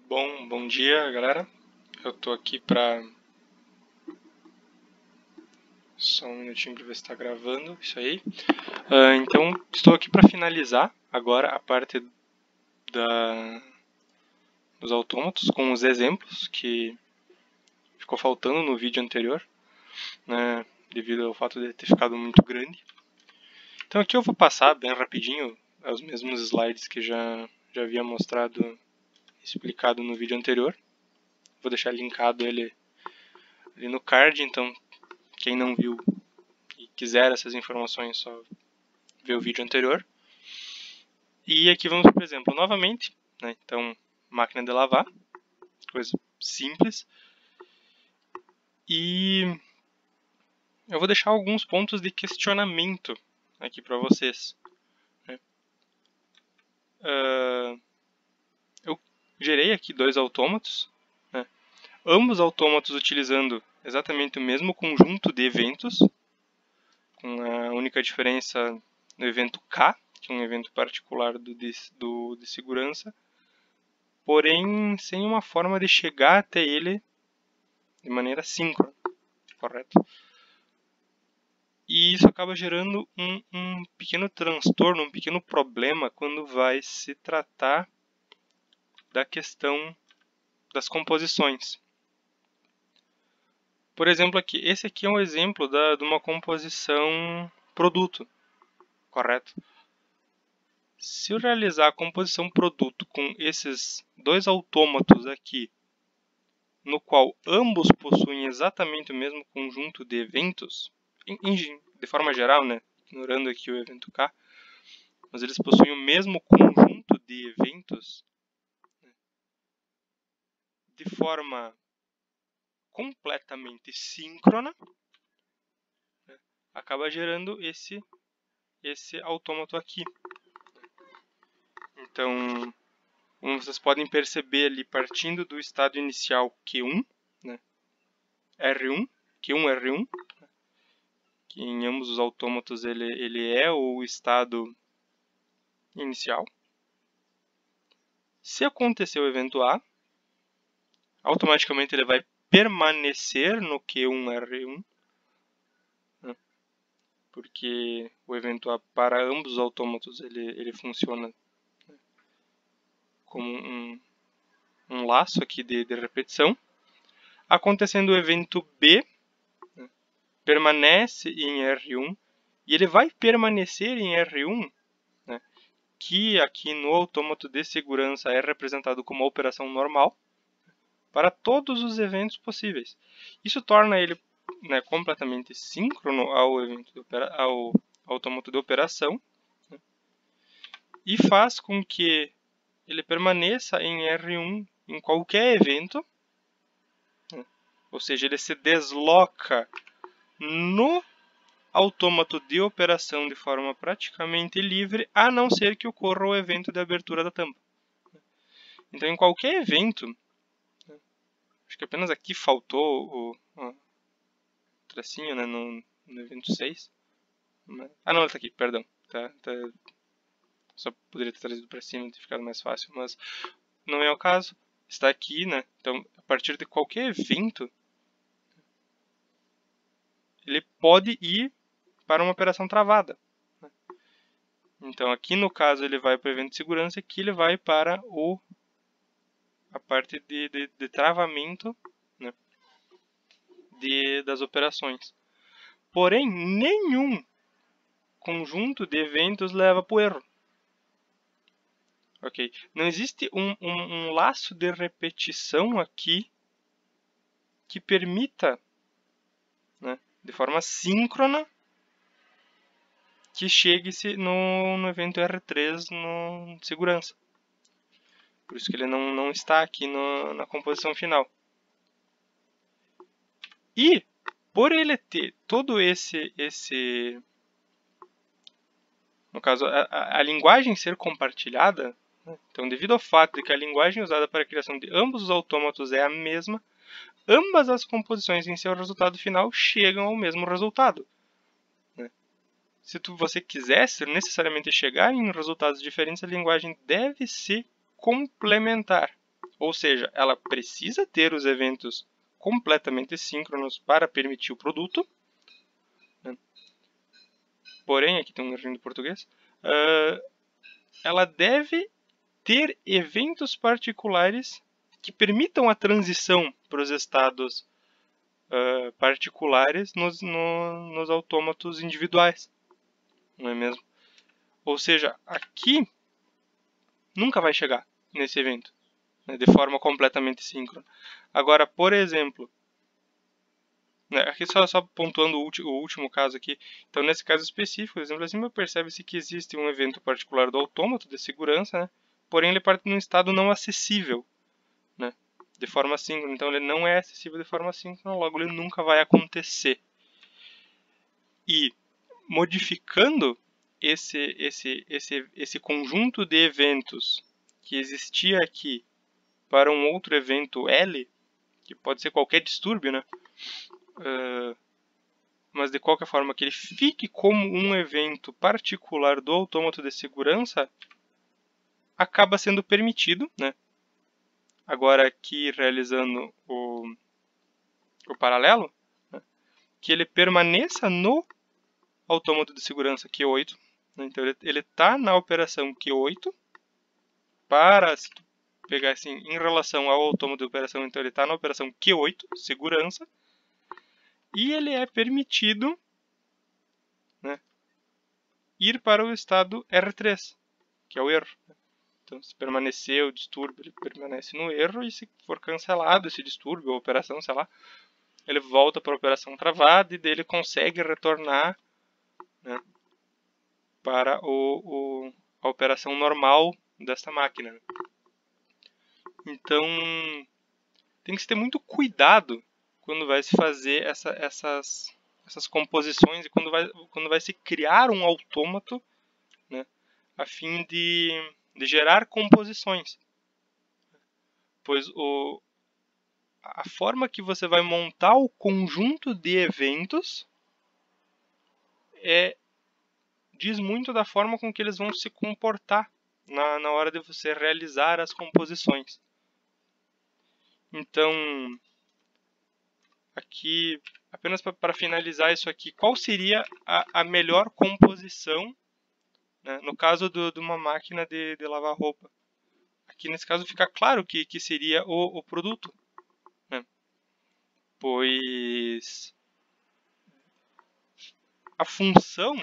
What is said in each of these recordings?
Bom dia, galera. Eu tô aqui pra... Só um minutinho pra ver se tá gravando, isso aí. Então, estou aqui pra finalizar agora a parte dos autômatos com os exemplos que ficou faltando no vídeo anterior, né, devido ao fato de ter ficado muito grande. Então aqui eu vou passar bem rapidinho os mesmos slides que já havia mostrado, explicado no vídeo anterior. Vou deixar linkado ele ali no card, então quem não viu e quiser essas informações, só ver o vídeo anterior. E aqui vamos, por exemplo, novamente, né? Então, máquina de lavar, coisa simples. E eu vou deixar alguns pontos de questionamento aqui para vocês, né? Eu gerei aqui dois autômatos, né? Ambos autômatos utilizando exatamente o mesmo conjunto de eventos, com a única diferença no evento K, que é um evento particular de segurança, porém sem uma forma de chegar até ele de maneira síncrona, correto? E isso acaba gerando um pequeno transtorno, um pequeno problema quando vai se tratar da questão das composições. Por exemplo, aqui, esse aqui é um exemplo de uma composição produto, correto? Se eu realizar a composição produto com esses dois autômatos aqui, no qual ambos possuem exatamente o mesmo conjunto de eventos, de forma geral, né, ignorando aqui o evento K, mas eles possuem o mesmo conjunto de eventos, né, de forma completamente síncrona, né, acaba gerando esse autômato aqui. Então, como vocês podem perceber ali, partindo do estado inicial Q1, né, R1, Q1, R1, que em ambos os autômatos ele é o estado inicial. Se acontecer o evento A, automaticamente ele vai permanecer no Q1R1, né, porque o evento A para ambos os autômatos ele funciona, né, como um laço aqui de repetição. Acontecendo o evento B, né, permanece em R1 e ele vai permanecer em R1, né, que aqui no autômato de segurança é representado como uma operação normal, para todos os eventos possíveis. Isso torna ele, né, completamente síncrono ao autômato de operação, né, e faz com que ele permaneça em R1 em qualquer evento, né, ou seja, ele se desloca no autômato de operação de forma praticamente livre, a não ser que ocorra o evento de abertura da tampa. Então, em qualquer evento, acho que apenas aqui faltou o tracinho, né, no evento 6. Ah, não, ele tá aqui, perdão. Tá, só poderia ter trazido para cima e ter ficado mais fácil, mas não é o caso. Está aqui, né? Então, a partir de qualquer evento, ele pode ir para uma operação travada. Então, aqui no caso, ele vai para o evento de segurança, aqui ele vai para a parte de travamento, né, das operações. Porém, nenhum conjunto de eventos leva para o erro. Okay? Não existe um laço de repetição aqui que permita, né, de forma síncrona, que chegue-se no evento R3 no segurança. Por isso que ele não está aqui na composição final. E, por ele ter todo no caso, a linguagem ser compartilhada, né, então devido ao fato de que a linguagem usada para a criação de ambos os autômatos é a mesma, ambas as composições em seu resultado final chegam ao mesmo resultado. Né? Se você quisesse necessariamente chegar em resultados diferentes, a linguagem deve se complementar. Ou seja, ela precisa ter os eventos completamente síncronos para permitir o produto, né? Porém, aqui tem um errinho do português, ela deve ter eventos particulares que permitam a transição para os estados particulares nos autômatos individuais, não é mesmo? Ou seja, aqui nunca vai chegar nesse evento, né, de forma completamente síncrona. Agora, por exemplo, né, aqui só pontuando o último caso aqui, então nesse caso específico, exemplo assim, percebe-se que existe um evento particular do autômato de segurança, né, porém ele parte num estado não acessível, né, de forma síncrona, então ele não é acessível de forma síncrona, logo ele nunca vai acontecer. E modificando esse conjunto de eventos que existia aqui para um outro evento L, que pode ser qualquer distúrbio, né? Mas de qualquer forma que ele fique como um evento particular do autômato de segurança, acaba sendo permitido, né? Agora aqui realizando o paralelo, né? Que ele permaneça no autômato de segurança Q8, né? Então ele está na operação Q8 para, se tu pegar assim, em relação ao autômato de operação, então ele está na operação Q8, segurança, e ele é permitido, né, ir para o estado R3, que é o erro. Então, se permanecer o distúrbio, ele permanece no erro, e se for cancelado esse distúrbio, a operação, sei lá, ele volta para a operação travada e daí ele consegue retornar, né, para a operação normal desta máquina. Então, tem que se ter muito cuidado quando vai se fazer essas composições e quando vai se criar um autômato, né, a fim de gerar composições. Pois a forma que você vai montar o conjunto de eventos diz muito da forma com que eles vão se comportar na hora de você realizar as composições. Então, aqui, apenas para finalizar isso aqui, qual seria a melhor composição, né, no caso de uma máquina de lavar roupa? Aqui nesse caso fica claro que seria o produto, né? Pois a função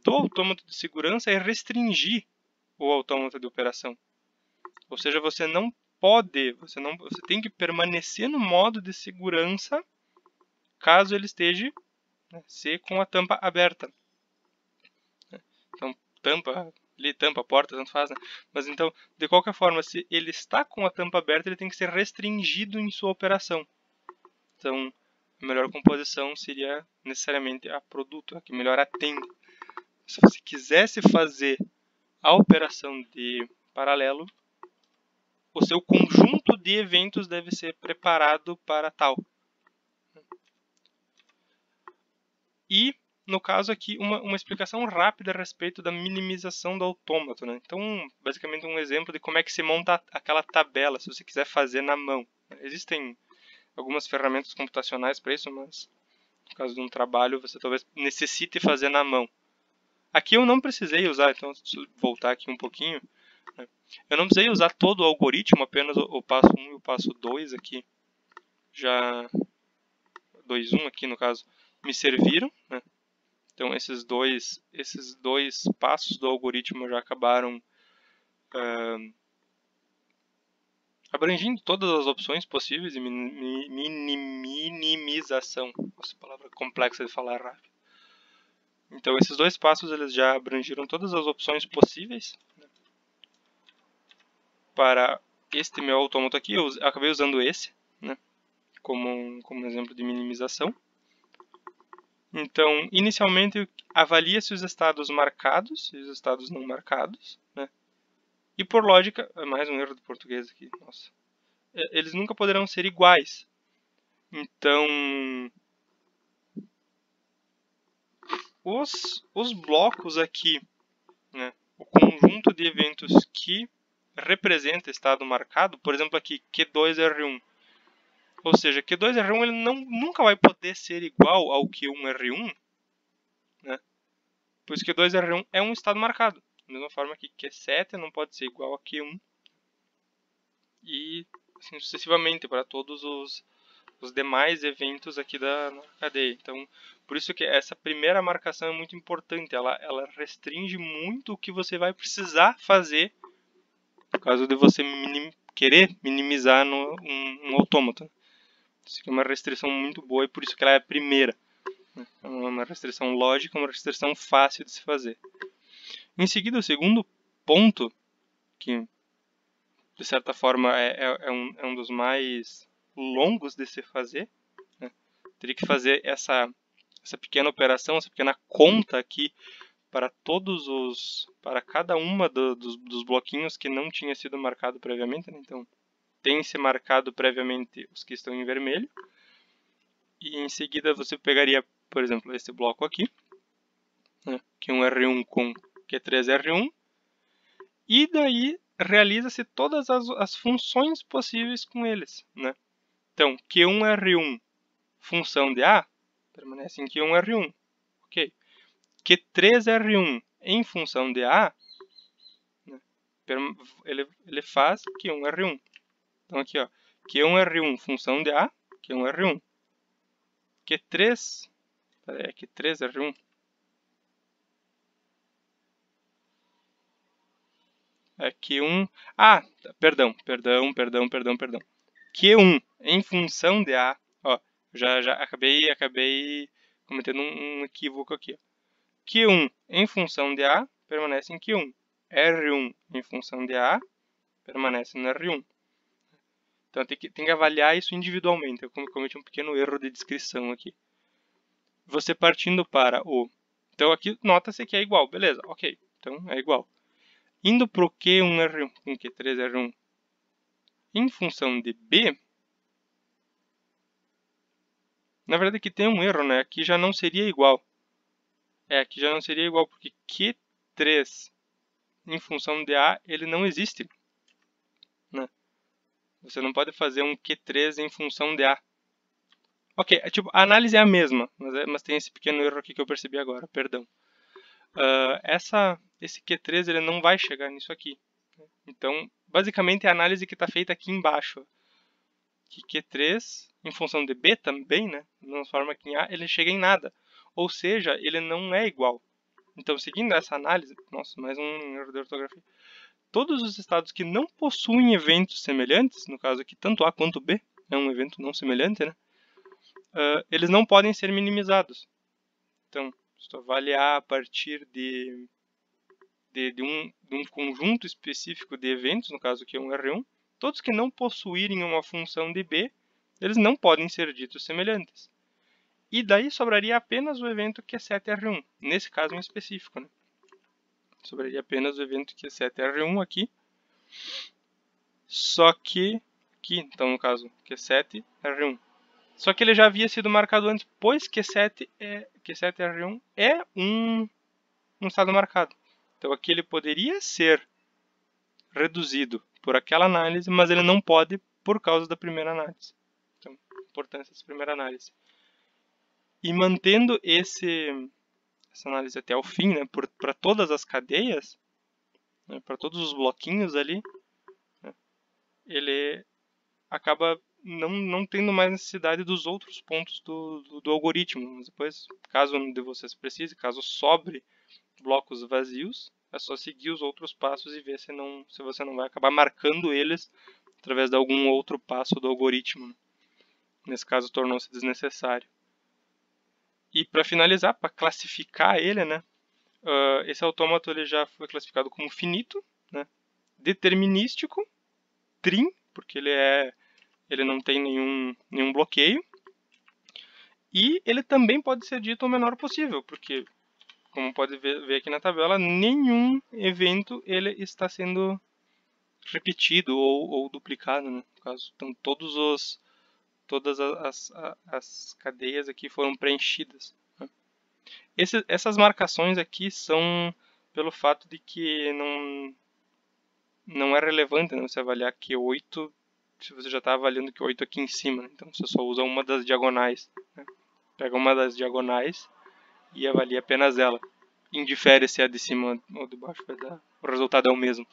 do autômato de segurança é restringir o autômato de operação. Ou seja, você não pode, você tem que permanecer no modo de segurança caso ele esteja, né, com a tampa aberta. Então, tampa a porta, tanto faz, né? Mas então, de qualquer forma, se ele está com a tampa aberta, ele tem que ser restringido em sua operação. Então, a melhor composição seria necessariamente a produto, a que melhor atende. Se você quisesse fazer a operação de paralelo, o seu conjunto de eventos deve ser preparado para tal. E, no caso aqui, uma explicação rápida a respeito da minimização do autômato, né? Então, basicamente um exemplo de como é que se monta aquela tabela, se você quiser fazer na mão. Existem algumas ferramentas computacionais para isso, mas no caso de um trabalho você talvez necessite fazer na mão. Aqui eu não precisei usar, então se eu voltar aqui um pouquinho, né? Eu não precisei usar todo o algoritmo, apenas o passo 1 e o passo 2 aqui, já 2.1 aqui no caso, me serviram, né? Então esses dois passos do algoritmo já acabaram abrangindo todas as opções possíveis de minimização. Nossa, palavra complexa de falar rápido. Então esses dois passos eles já abrangiram todas as opções possíveis, né, para este meu autômato aqui. Eu acabei usando esse, né, como exemplo de minimização. Então, inicialmente, avalia-se os estados marcados e os estados não marcados, né? E por lógica, mais um erro do português aqui, nossa. Eles nunca poderão ser iguais. Então, os blocos aqui, né, o conjunto de eventos que representa estado marcado, por exemplo aqui, Q2R1. Ou seja, Q2R1 ele nunca vai poder ser igual ao Q1R1, né? Pois Q2R1 é um estado marcado. Da mesma forma que Q7 não pode ser igual a Q1. E assim sucessivamente para todos os demais eventos aqui da cadeia. Então, por isso que essa primeira marcação é muito importante. Ela restringe muito o que você vai precisar fazer no caso de você querer minimizar um autômaton. Isso aqui é uma restrição muito boa e por isso que ela é a primeira. É uma restrição lógica, uma restrição fácil de se fazer. Em seguida, o segundo ponto, que de certa forma é um dos mais longos de se fazer, né? Teria que fazer essa pequena operação, essa pequena conta aqui para para cada uma dos bloquinhos que não tinha sido marcado previamente, né? Então, tem se marcado previamente os que estão em vermelho. E em seguida você pegaria, por exemplo, esse bloco aqui, né? Q1R1 com Q3R1. E daí realiza-se todas as funções possíveis com eles, né? Então, Q1R1 função de A permanece em Q1R1. Ok. Q3R1 em função de A, né? ele faz Q1R1. Então aqui, ó, Q1R1 função de A, Q1R1. Q3, peraí, Q3R1. É Q1, perdão. Q1 em função de A, ó, já acabei cometendo um equívoco aqui, ó. Q1 em função de A permanece em Q1. R1 em função de A permanece no R1. Então tem que avaliar isso individualmente. Eu cometi um pequeno erro de descrição aqui. Você partindo para o... Então aqui nota-se que é igual, beleza, ok. Então é igual. Indo para o Q1R1 com Q3R1 em função de B, na verdade aqui tem um erro, né? Aqui já não seria igual. Aqui já não seria igual, porque Q3 em função de A, ele não existe, né? Você não pode fazer um Q3 em função de A. Ok, tipo, a análise é a mesma, mas tem esse pequeno erro aqui que eu percebi agora, perdão. Esse Q3 ele não vai chegar nisso aqui. Então, basicamente, é a análise que está feita aqui embaixo. Que Q3, em função de B também, né, de uma forma que em A ele chega em nada. Ou seja, ele não é igual. Então, seguindo essa análise, nossa, mais um erro de ortografia. Todos os estados que não possuem eventos semelhantes, no caso aqui tanto A quanto B é um evento não semelhante, né, eles não podem ser minimizados. Então, se tu avaliar a partir de um conjunto específico de eventos, no caso aqui é um R1, todos que não possuírem uma função de B, eles não podem ser ditos semelhantes. E daí sobraria apenas o evento Q7R1, nesse caso em específico, né? Sobraria apenas o evento Q7R1 aqui, só que aqui, então no caso Q7R1. Só que ele já havia sido marcado antes, pois Q7R1 é um estado marcado. Então aqui ele poderia ser reduzido por aquela análise, mas ele não pode por causa da primeira análise. Então, importância dessa primeira análise. E mantendo essa análise até o fim, né, para todas as cadeias, né, para todos os bloquinhos ali, né, ele acaba não tendo mais necessidade dos outros pontos do algoritmo. Mas depois, caso um de vocês precise, caso sobre blocos vazios, é só seguir os outros passos e ver se você não vai acabar marcando eles através de algum outro passo do algoritmo. Nesse caso, tornou-se desnecessário. E para finalizar, para classificar ele, né, esse autômato ele já foi classificado como finito, né, determinístico, trim, porque ele não tem nenhum bloqueio, e ele também pode ser dito o menor possível, porque, como pode ver aqui na tabela, nenhum evento ele está sendo repetido ou duplicado, né, no caso. Então, todas as cadeias aqui foram preenchidas. Né. Essas marcações aqui são pelo fato de que não é relevante, né, você avaliar Q8 se você já está avaliando Q8 aqui em cima. Né? Então você só usa uma das diagonais. Né? Pega uma das diagonais e avalia apenas ela. Indifere se é de cima ou de baixo, vai dar, o resultado é o mesmo.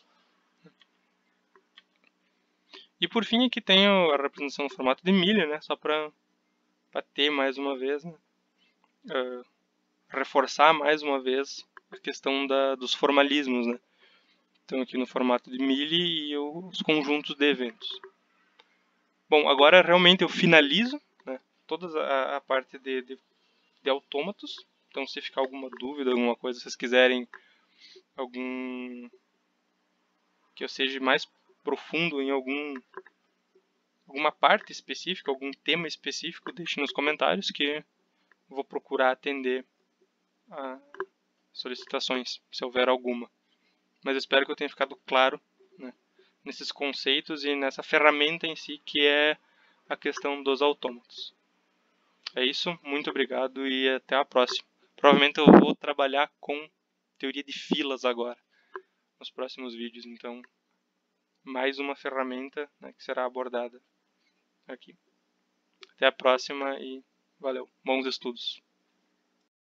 E por fim aqui tem a representação no formato de milha, né? Só para ter mais uma vez, né? Reforçar mais uma vez a questão dos formalismos, né? Então aqui no formato de milha e os conjuntos de eventos. Bom, agora realmente eu finalizo, né, toda a parte de autômatos. Então se ficar alguma dúvida, alguma coisa, se vocês quiserem algum que eu seja mais profundo em alguma parte específica, algum tema específico, deixe nos comentários que eu vou procurar atender a solicitações, se houver alguma. Mas eu espero que eu tenha ficado claro, né, nesses conceitos e nessa ferramenta em si que é a questão dos autômatos. É isso, muito obrigado e até a próxima. Provavelmente eu vou trabalhar com teoria de filas agora, nos próximos vídeos, então mais uma ferramenta, né, que será abordada aqui. Até a próxima e valeu. Bons estudos.